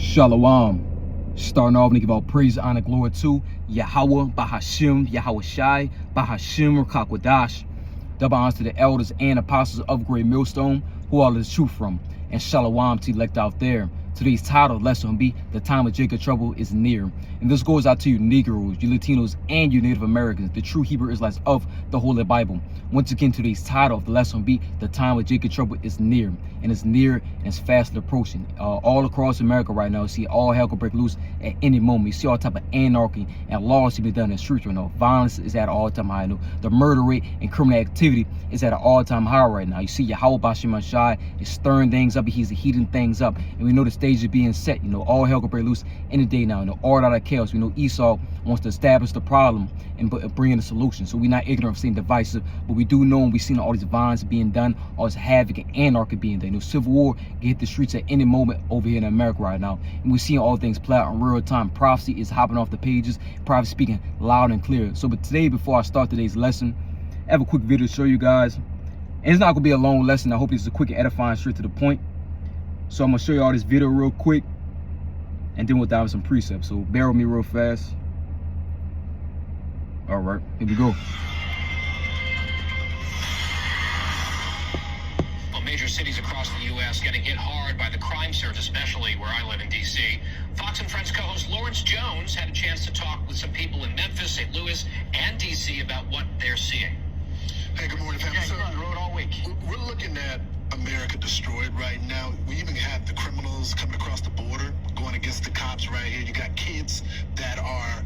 Shalom. Starting off, and give all praise, honor, glory to Yahweh, Bahashim, Yahweh Shai, Bahashim, Rakakwadash. Double honors to the elders and apostles of Great Millstone, who are the truth from. And Shalom to elect out there. Today's title lesson will be The Time of Jacob Trouble is Near. And this goes out to you Negroes, you Latinos, and you Native Americans, the true Hebrew Israelites of the Holy Bible. Once again, today's title of the lesson will be The Time of Jacob Trouble is Near. And it's near and it's fast approaching. All across America right now, you see all hell can break loose at any moment. You see all type of anarchy and laws to be done in the streets right now. Violence is at an all-time high. The murder rate and criminal activity is at an all-time high right now. You see Yahweh Bashim Shai is stirring things up. He's heating things up. And we know the stage is being set. All hell can break loose any day now. All out of chaos. We know Esau wants to establish the problem and bring in a solution. So we're not ignorant of seeing divisive, but we do know and we've seen all these violence being done, all this havoc and anarchy being done. Civil war can hit the streets at any moment over here in America right now. And we're seeing all things play out in real time. Prophecy is hopping off the pages, prophecy speaking loud and clear. So but today, before I start today's lesson, I have a quick video to show you guys. And it's not gonna be a long lesson. I hope this is a quick and edifying, straight to the point. So I'm gonna show you all this video real quick, and then we'll dive into some precepts. So bear with me real fast. All right, here we go. Well, major cities across the U.S. getting hit hard by the crime surge, especially where I live in D.C. Fox and Friends co-host Lawrence Jones had a chance to talk with some people in Memphis, St. Louis, and D.C. about what they're seeing. Hey, good morning, family. Yeah, you're on the road all week. We're looking at America destroyed right now. We even have the criminals coming across the border, going against the cops right here. You got kids that are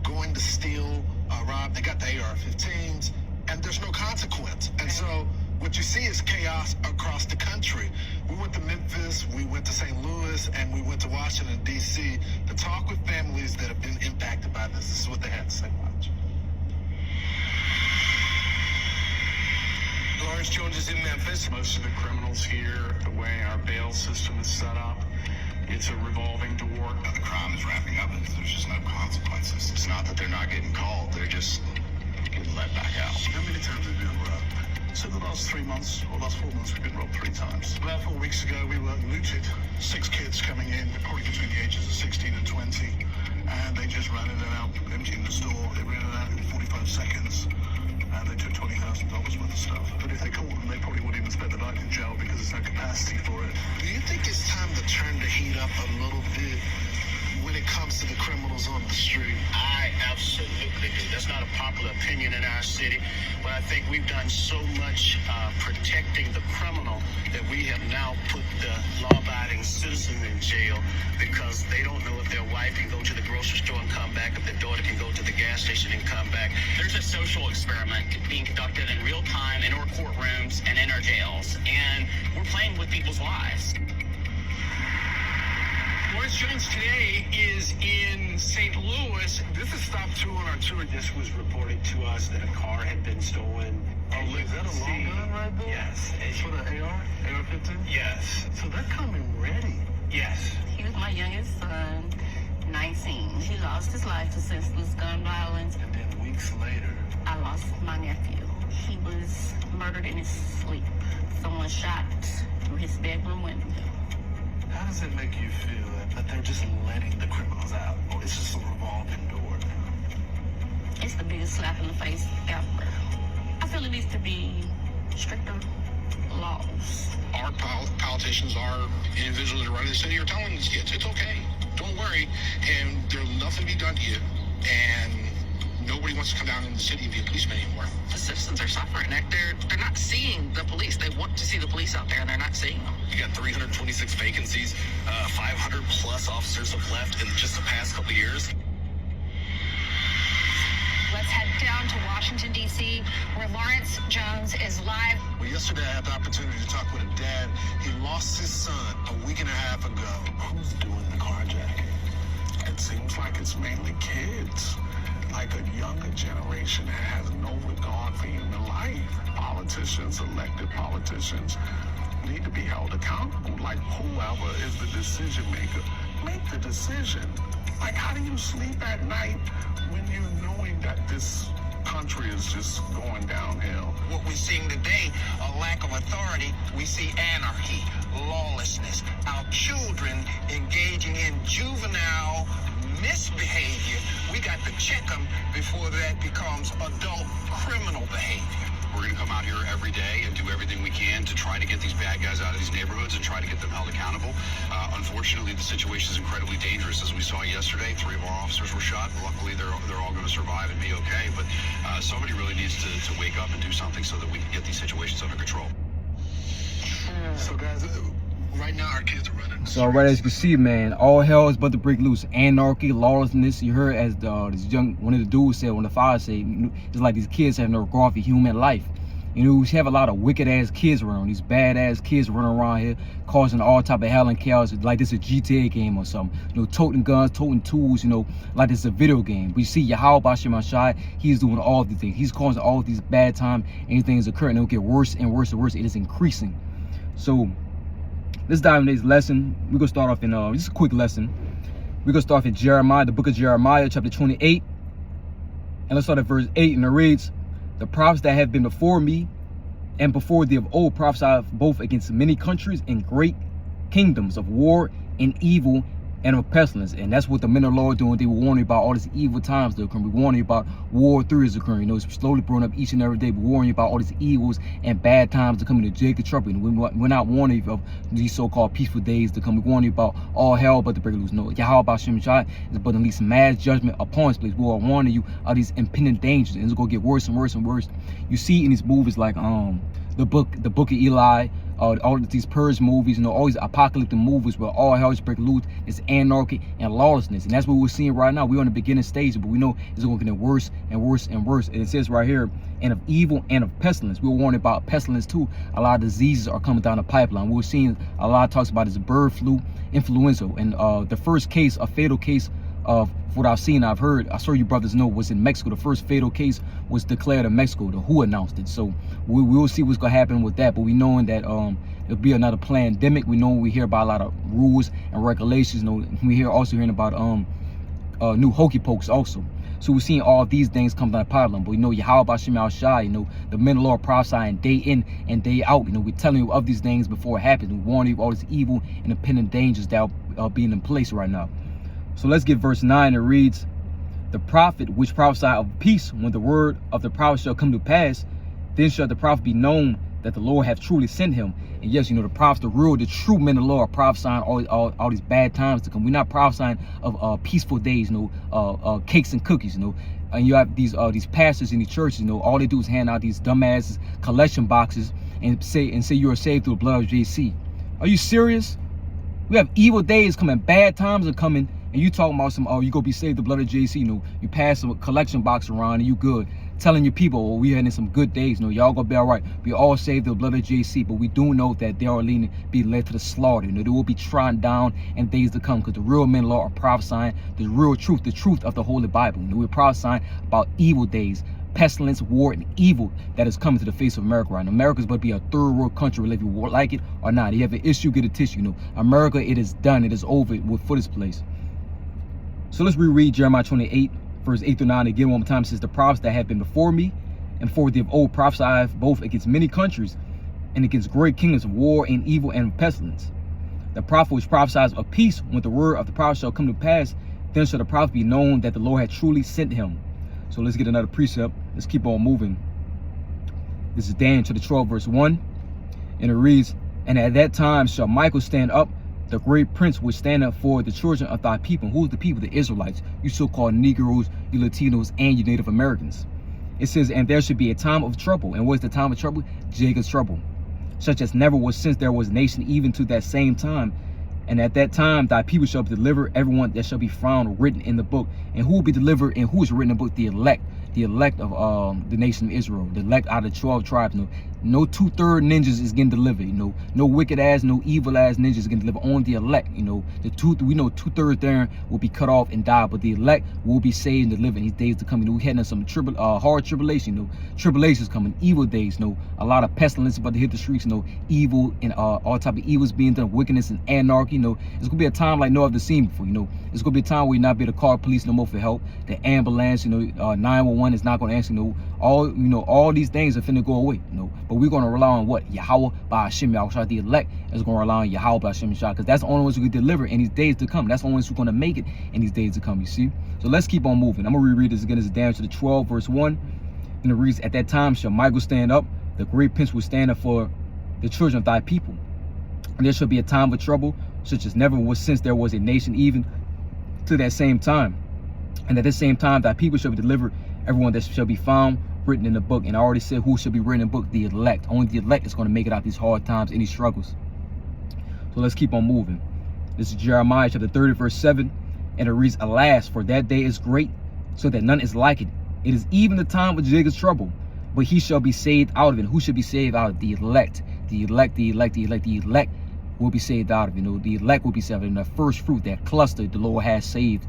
going to steal, rob. They got the AR-15s, and there's no consequence. And so what you see is chaos across the country. We went to Memphis, we went to St. Louis, and we went to Washington, D.C. to talk with families that have been impacted by this. This is what they had to say. Watch. Lawrence Jones is in Memphis. Most of the criminals here, the way our bail system is set up, it's a revolving door. The crime is ramping up and there's just no consequences. It's not that they're not getting called, they're just getting let back out. How many times have you been robbed? So the last 3 months, or last 4 months, we've been robbed 3 times. About 4 weeks ago, we were looted. 6 kids coming in, probably between the ages of 16 and 20. And they just ran in and out, emptying the store. They ran in and out in 45 seconds. And they took $20,000 worth of stuff. But if they caught them, they probably wouldn't even spend the night in jail because there's no capacity for it. Do you think it's time to turn the heat up a little bit when it comes to the criminals on the street? I absolutely do. That's not a popular opinion in our city, but I think we've done so much protecting the criminal that we have now put the law-abiding citizen in jail because they don't know if their wife can go to the grocery store and come back, if their daughter can go to the gas station and come back. There's a social experiment being conducted in real time in our courtrooms and in our jails, and we're playing with people's lives. Lawrence Jones today is in St. Louis. This is stop 2 on our tour. This was reported to us that a car had been stolen. Oh, is that a long gun right there? Yes. For the AR? AR-15? Yes. So they're coming ready. Yes. He was my youngest son, 19. He lost his life to senseless gun violence. And then weeks later, I lost my nephew. He was murdered in his sleep. Someone shot through his bedroom window. how does it make you feel that they're just letting the criminals out? Or it's just a revolving door now? It's the biggest slap in the face ever. I feel it needs to be stricter laws. Our politicians, our individuals that run the city are telling these kids, it's okay, don't worry, and there's nothing to be done to you, and nobody wants to come down in the city and be a policeman anymore. The citizens are suffering. They're not seeing the police. They want to see the police out there, and they're not seeing them. You got 326 vacancies, 500 plus officers have left in just the past couple of years. Let's head down to Washington, D.C., where Lawrence Jones is live. Well, yesterday I had the opportunity to talk with a dad. He lost his son a week and a half ago. Who's doing the carjacking? It seems like it's mainly kids. Like a younger generation that has no regard for human life. Politicians, elected politicians, need to be held accountable. Like whoever is the decision maker, make the decision. Like how do you sleep at night when you're knowing that this country is just going downhill? What we're seeing today, a lack of authority. We see anarchy, lawlessness, our children engaging in juvenile misbehavior. We got to check them before that becomes adult criminal behavior. We're going to come out here every day and do everything we can to try to get these bad guys out of these neighborhoods and try to get them held accountable. Unfortunately, the situation is incredibly dangerous. As we saw yesterday, 3 of our officers were shot. Luckily, they're all going to survive and be okay. But somebody really needs to wake up and do something so that we can get these situations under control. So, guys, right now our kids are running. So right as you can see, man, all hell is about to break loose. Anarchy, lawlessness. You heard as this one of the dudes said, when the father said, it's like these kids have no regard for human life. You know, we have a lot of wicked ass kids around, these bad ass kids running around here, causing all type of hell and chaos, like this is a GTA game or something. You know, toting guns, toting tools, you know, like this is a video game. We see Yahweh Bashim Ashai, he's doing all these things. He's causing all these bad times, anything is occurring, it'll get worse and worse and worse. It is increasing. So let's dive into this lesson. We're gonna start off in this is a quick lesson. We're gonna start off in Jeremiah, the book of Jeremiah, chapter 28. And let's start at verse 8, and it reads, the prophets that have been before me and before thee of old prophesied both against many countries and great kingdoms of war and evil and of pestilence. And that's what the men of the Lord doing. They were warning about all these evil times that are occurring. We're warning about War 3 is occurring. You know, it's slowly growing up each and every day. We're warning about all these evils and bad times to come to Jacob trouble. And we're not warning of these so-called peaceful days to come. We're warning about all hell but the break loose. No, Yahweh Bashim Shai is about to release mass judgment upon this place. We are warning you of these impending dangers, and it's gonna get worse and worse and worse. You see in these movies like the book of Eli, all of these purge movies, you know, all these apocalyptic movies where all hell is breaking loose, it's anarchy and lawlessness. And that's what we're seeing right now. We're on the beginning stage, but we know it's going to get worse and worse and worse. And it says right here, and of evil and of pestilence. We're warning about pestilence too. A lot of diseases are coming down the pipeline. We're seeing a lot of talks about this bird flu, influenza. And the first case, a fatal case of what I've seen, I've heard, I saw you brothers know, was in Mexico. The first fatal case was declared in Mexico. The WHO announced it. So we will see what's gonna happen with that. But we knowing that there'll be another pandemic. We know we hear about a lot of rules and regulations. You know, we also hearing about new hokey pokes also. So we're seeing all these things come down the pipeline. But we know Yahweh Bashim Al Shai, you know, the men of the Lord prophesying day in and day out. You know, we're telling you of these things before it happens. We warn you of all this evil and impending dangers that are being in place right now. So let's get verse 9. It reads, the prophet which prophesied of peace, when the word of the prophet shall come to pass, then shall the prophet be known that the Lord hath truly sent him. And yes, you know, the prophets, the true men of the Lord are prophesying all these bad times to come. We're not prophesying of peaceful days, you know, cakes and cookies, you know. And you have these pastors in the churches, you know, all they do is hand out these dumbasses collection boxes and say you are saved through the blood of JC. Are you serious? We have evil days coming, bad times are coming, and you talking about some, oh, you gonna be saved the blood of JC. You know, you pass a collection box around and you good. Telling your people, oh, we had in some good days. You know, y'all gonna be all right. We all saved the blood of JC, but we do know that they are be led to the slaughter. You know, they will be trodden down in days to come, because the real men of the Lord are prophesying the real truth, the truth of the Holy Bible. You know, we're prophesying about evil days, pestilence, war, and evil that is coming to the face of America right now. America is about to be a third world country, whether you like it or not. If you have an issue, get a tissue. You know, America, it is done. It is over for this place. So let's reread Jeremiah 28, verse 8 through 9 again one more time. It says, the prophets that have been before me and before thee of old prophesied both against many countries and against great kingdoms of war and evil and pestilence. The prophet which prophesies of peace, when the word of the prophet shall come to pass, then shall the prophet be known that the Lord had truly sent him. So let's get another precept. Let's keep on moving. This is Daniel chapter 12, verse 1. And it reads, and at that time shall Michael stand up, the great prince which stand up for the children of thy people. Who's the people? The Israelites, you so-called Negroes, you Latinos, and you Native Americans. It says, and there should be a time of trouble. And what is the time of trouble? Jacob's trouble, such as never was since there was nation, even to that same time. And at that time thy people shall deliver everyone that shall be found written in the book. And who will be delivered and who is written in the book? The elect of the nation of Israel, the elect out of the 12 tribes. No 2/3 ninjas is getting delivered. You know, no wicked ass, no evil ass ninjas is getting delivered. On the elect. You know, we know 2/3 there will be cut off and die, but the elect will be saved and delivered in these days to come. You know, we heading in some hard tribulation. You know, tribulations coming, evil days. You know, a lot of pestilence about to hit the streets. You know, evil and all type of evils being done, wickedness and anarchy. You know, it's gonna be a time like no other seen before. You know, It's gonna be a time where you're not be able to call police no more for help. The ambulance, 911 is not gonna answer. All these things are finna go away. But we're gonna rely on what? Yahweh Ba'Hashem Yahushua, the elect is gonna rely on Yahweh Ba'Hashem Yahushua, because that's the only ones who can deliver in these days to come. That's the only ones who are gonna make it in these days to come. You see? So let's keep on moving. I'm gonna reread this again. This is down to the 12 verse 1, and it reads, "At that time shall Michael stand up, the great prince will stand up for the children of thy people. And there shall be a time of trouble, such as never was since there was a nation even to that same time. And at the same time thy people shall be delivered, everyone that shall be found written in the book." And I already said who shall be written in the book? The elect. Only the elect is going to make it out these hard times and these struggles. So let's keep on moving. This is Jeremiah chapter 30 verse 7, and it reads, "Alas, for that day is great, so that none is like it. It is even the time of Jacob's trouble, but he shall be saved out of it." Who should be saved out of it? The elect. The elect, the elect, the elect, the elect will be saved out of it. The elect will be saved. And the first fruit, that cluster the Lord has saved.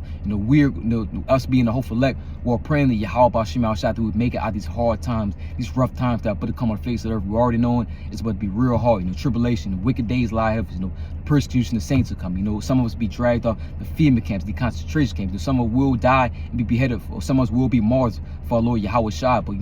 Us being the hopeful elect, we're praying that Yahweh Ba'Hashem Yahushua would make it out these hard times, these rough times that are about to come on the face of the earth. We already knowing it's about to be real hard. Tribulation, the wicked days lie ahead of us. Persecution, the saints will come. Some of us be dragged off the FEMA camps, the concentration camps. Some of us will die and be beheaded, or some of us will be martyrs for our Lord Yahweh Shai. But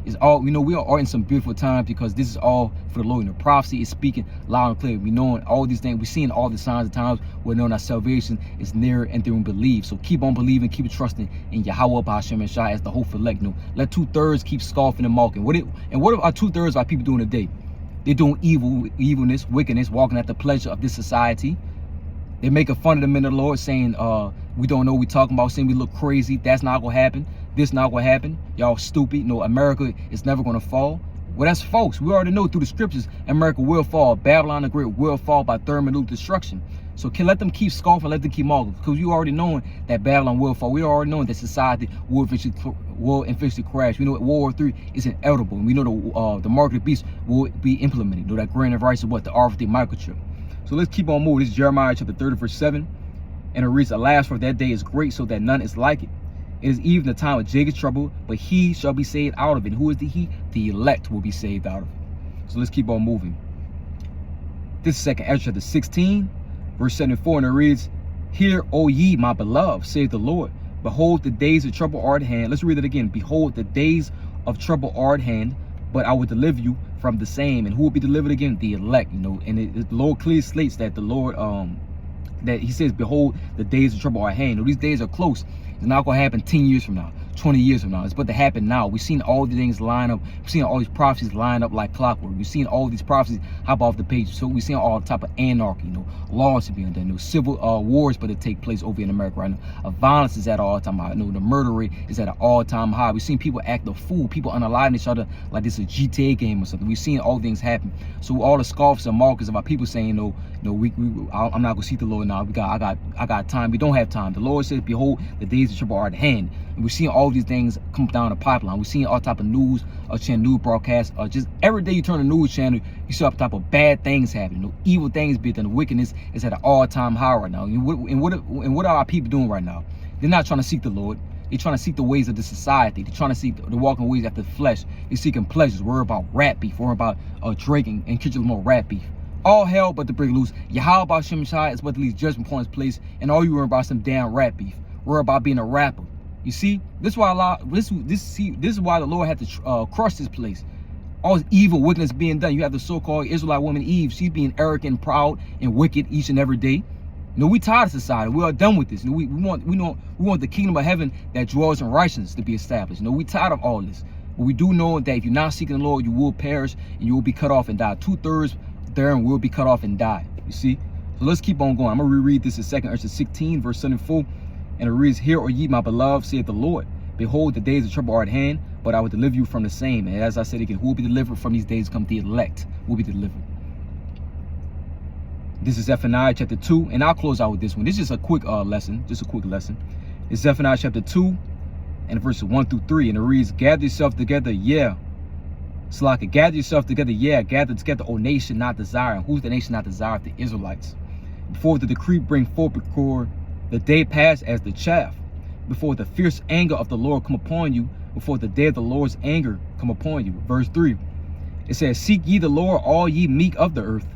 it's all, we are in some beautiful times, because this is all for the Lord. Prophecy is speaking loud and clear. We knowing all these things. We're seeing all the signs of times. We're knowing our salvation is near and through believe. So keep on believing, keep trusting in Yahweh Ba'Hashem Yahushua as the hopeful elect. Let 2/3 keep scoffing and mocking. What are 2/3 of our people doing today? They're doing evilness, wickedness, walking at the pleasure of this society. They making fun of the men of the Lord, saying we don't know what we talking about, saying we look crazy. That's not gonna happen. This not gonna happen. Y'all stupid. America is never gonna fall. Well, that's false. We already know through the scriptures America will fall. Babylon the Great will fall by thermonuclear destruction. So let them keep scoffing, let them keep mocking, because you already knowing that Babylon will fall. We already knowing that society will eventually crash. We know that World War III is inevitable, and we know the mark of the beast will be implemented. That grain of rice is what? The RFD microchip. So let's keep on moving. This is Jeremiah chapter 30 verse 7, and it reads, "Alas, for that day is great, so that none is like it. It is even the time of Jacob's trouble, but he shall be saved out of it." Who is the he? The elect will be saved out of it. So let's keep on moving. This is 2nd Ezra chapter 16 verse 74, and it reads, "Hear, O ye, my beloved, saith the Lord. Behold, the days of trouble are at hand." Let's read it again. "Behold, the days of trouble are at hand, but I will deliver you from the same." And who will be delivered again? The elect. And the Lord clearly states that the Lord, that he says, "Behold, the days of trouble are at hand." These days are close. It's not going to happen 10 years from now, 20 years from now. It's about to happen now. We've seen all these things line up. We've seen all these prophecies line up like clockwork. We've seen all these prophecies hop off the page. So we've seen all type of anarchy, laws to be undone, civil wars but to take place over in America right now. Violence is at an all-time high. The murder rate is at an all-time high. We've seen people act a fool, people unaliving each other like this is a GTA game or something. We've seen all things happen. So all the scoffs and mockers of our people saying, I'm not gonna seek the Lord now. I got time. We don't have time. The Lord says, "Behold, the days of trouble are at hand." And we're seeing all these things come down the pipeline. We're seeing all type of news news broadcasts. Just every day you turn the news channel, you see all type of bad things happening. Evil things being done. Wickedness is at an all-time high right now. And what are our people doing right now? They're not trying to seek the Lord. They're trying to seek the ways of the society. They're trying to seek the walking ways after the flesh. They're seeking pleasures. Worry about rat beef. Worry about drinking and catching more rat beef. All hell but to break loose. Yahweh Ba'Hashem Yahushua is about to leave judgment upon his place, and all you worry about some damn rat beef. Worry about being a rapper. You see, this is why this is why the Lord had to crush this place. All this evil wickedness being done. You have the so-called Israelite woman Eve. She's being arrogant, proud, and wicked each and every day. We tired of society. We are done with this. We want the kingdom of heaven that dwells in righteousness to be established. We tired of all this. But we do know that if you're not seeking the Lord, you will perish and you will be cut off and die. 2/3 there will be cut off and die. You see? So let's keep on going. I'm going to reread this in 2nd Ezra 16 verse 74. And it reads, "Hear, O ye, my beloved, saith the Lord. Behold, the days of trouble are at hand, but I will deliver you from the same." And as I said again, who will be delivered from these days? Come the elect will be delivered. This is Zephaniah chapter 2, and I'll close out with this one. This is just a quick lesson. Just a quick lesson. It's Zephaniah chapter 2 and verses 1 through 3. And it reads, "Gather yourself together, yeah. Slaka, gather yourself together, yeah. Gather together, O nation not desiring." Who's the nation not desiring? The Israelites. "Before the decree bring forth before the day pass as the chaff, before the fierce anger of the Lord come upon you, before the day of the Lord's anger come upon you." Verse 3. It says, "Seek ye the Lord, all ye meek of the earth,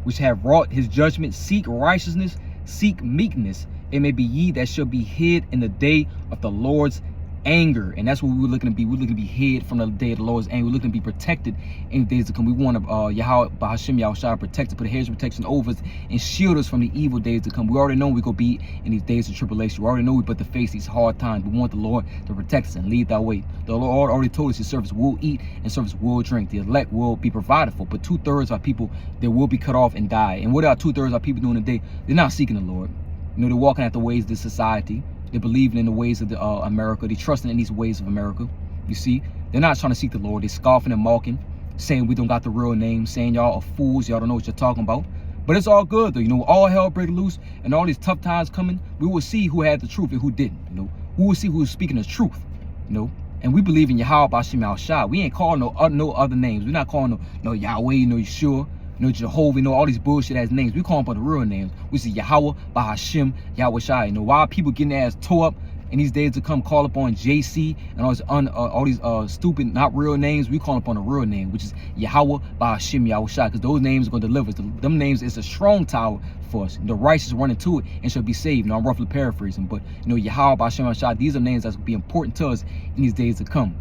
which have wrought his judgment. Seek righteousness, seek meekness, It may be ye that shall be hid in the day of the Lord's anger. And that's what we're looking to be. We're looking to be hid from the day of the Lord's anger. We're looking to be protected in the days to come. We want to Yahweh Bahashim Yahushua protect us, put a hedge of protection over us and shield us from the evil days to come. We already know we're going to be in these days of tribulation. We already know we're about to face these hard times. We want the Lord to protect us and lead that way. The Lord already told us his servants will eat and servants will drink. The elect will be provided for. But 2/3 of our people, they will be cut off and die. And what are 2/3 of our people doing today? They're not seeking the Lord. You know, they're walking at the ways of this society. They're believing in the ways of America. They're trusting in these ways of America. You see, they're not trying to seek the Lord. They're scoffing and mocking, saying we don't got the real name, saying y'all are fools, y'all don't know what you're talking about. But it's all good though. You know, all hell break loose and all these tough times coming, we will see who had the truth and who didn't. You know, we will see who is speaking the truth. You know, and we believe in Yahweh Bashim Yahushua. We ain't calling no other names. We're not calling no Yahweh, no Yeshua, no Jehovah, no all these bullshit ass names. We call them by the real names. We say Yahweh Bahashim Yahushua. You know, why are people getting their ass tore up in these days to come, call upon JC and all these stupid, not real names? We call upon a real name, which is Yahweh Bahashim Yahushua, because those names are going to deliver us. Them names is a strong tower for us. The righteous run into it and shall be saved. Now, I'm roughly paraphrasing, but you know, Yahweh Bahashim Yahushua, these are names that's going to be important to us in these days to come.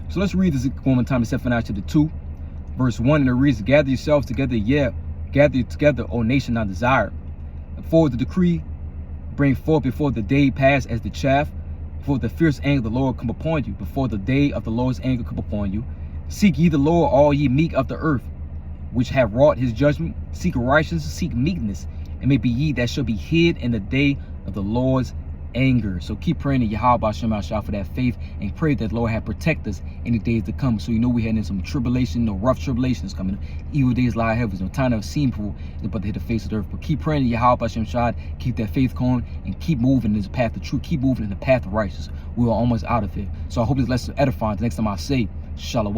So let's read this one more time in Zephaniah chapter 2, verse 1, and it reads, gather yourselves together, yeah, gather together, O nation I desire. For the decree bring forth before the day pass as the chaff, before the fierce anger of the Lord come upon you, before the day of the Lord's anger come upon you. Seek ye the Lord, all ye meek of the earth, which have wrought his judgment. Seek righteousness, seek meekness, and may be ye that shall be hid in the day of the Lord's anger. So keep praying to Yahweh Bashim Yahushua for that faith, and pray that the Lord have protect us in the days to come. So you know we heading in some tribulation, no rough tribulations coming. Evil days lie ahead of us. No time to seen people is about to hit the face of the earth. But keep praying to Yahweh Bashim Yahushua, keep that faith going, and keep moving in this path of truth. Keep moving in the path of righteousness. We are almost out of here. So I hope this lesson edifies. The next time I say Shalom.